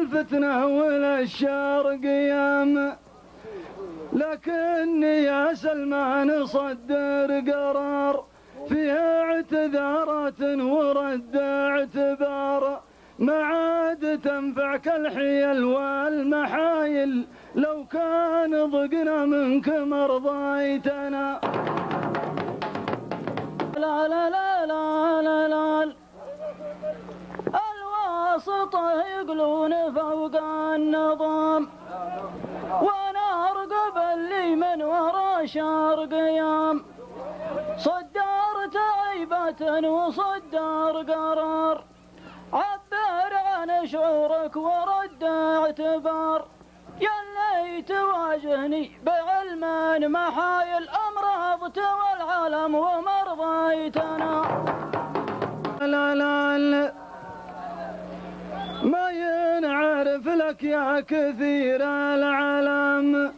الفتنة والأشجار قيام، لكني يا سلمان صدر قرار فيها اعتذارات ورد اعتبار، ما عاد تنفعك الحيل والمحايل، لو كان ضقنا منك مرضيتنا. لا لا لا لا لا لا الواسطة يقلون فوق النظام، وانا ارقب اللي من ورا شار قيام، صدرت عيبة وصدر قرار، عبر عن شعورك ورد اعتبار، يلي تواجهني بعلم محايل، امراضت والعالم ومرضيتنا. لا لا لا ما ينعرف لك يا كثير العالم،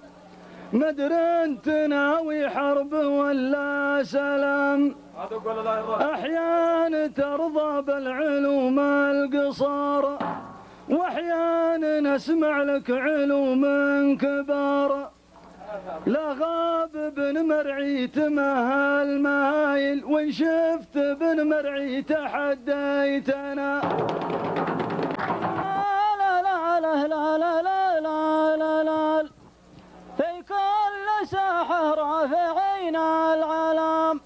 مدر انت ناوي حرب ولا سلام، احيانا ترضى بالعلوم القصار، واحيانا اسمع لك علوم كبار، لا غاب بن مرعيت ما المايل، وان شفت بن مرعيت حديتنا. لا لا لا لا لا لا لا لا في كل ساحة رافعين العلام،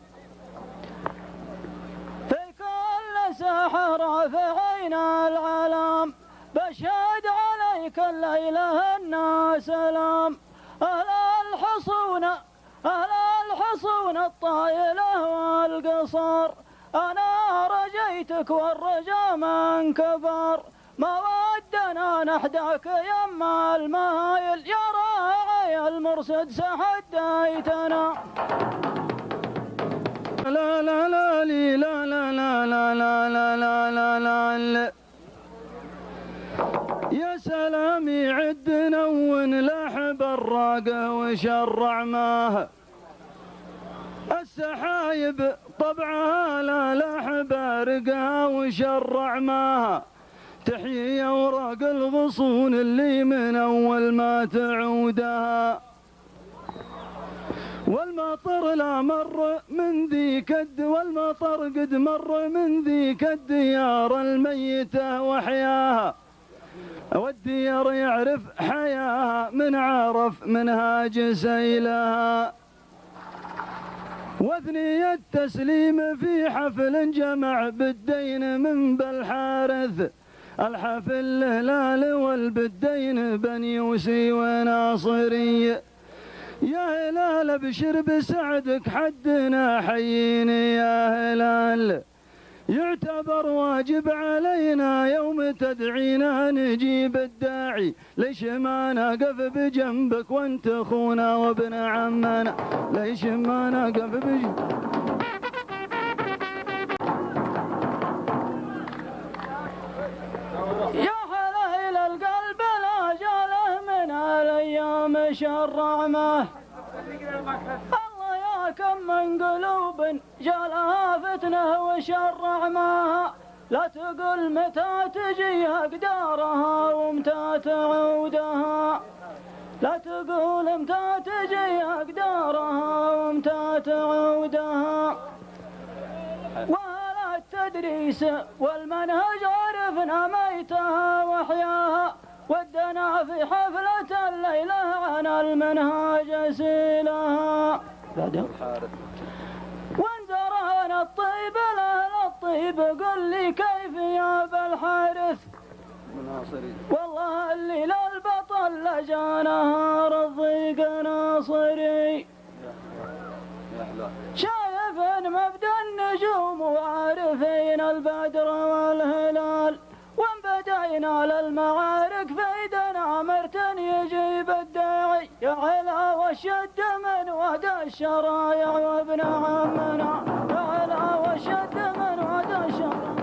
في كل ساحة رافعين العلام، بشهد عليك الليلة الناس سلام، أهل الحصون الطايلة والقصار، أنا رجيتك والرجا من كبر، ما ودنا نحداك يما المايل، يا راعي المرصد سحديتنا. لا لا لا لي لا لا لا لا لا لا لا لا لا يا سلامي عد نون لحب الراقة وشرع ماها، السحايب طبعها لا لحب رقها وشرع ماها، تحيي اوراق الغصون اللي من اول ما تعودها، والمطر لا مر من ذيك والمطر قد مر من ذيك الديار الميتة وحياها، والديار يعرف حياها من عرف منهاج سيلها، واثني التسليم في حفل جمع بالدين من بالحارث، الحفل الهلال والبدين بني يوسي وناصري، يا هلال ابشر بسعدك حدنا حييني يا هلال، يعتبر واجب علينا يوم تدعينا نجيب الداعي، ليش ما نقف بجنبك وانت اخونا وابن عمنا، ليش ما نقف بجنبك. يا هليل القلب لا جاله من الايام شرع ماه، الله يا كم من قلوب جالها فتنه وشرع ماها، لا تقول متى تجي اقدارها ومتى تعودها، لا تقول متى تجي اقدارها ومتى تعودها، وهل التدريس والمنهج عرفنا ميتها وحياها، ودنا في حفلة الليلة عن المنهاج سيلها، وانزرعنا الطيب لأهل الطيب، قل لي كيف يا أبا الحارث، والله اللي للبطل لجا نهار الضيق ناصري، شايف مبدأ النجوم وعارفين البدر والهلال، وان بدينا للمعارك فيدنا مرتن يجيب الداعي، يا علا والشد من ود الشرايع وابن عمنا، يا علا والشد من ود الشرايع.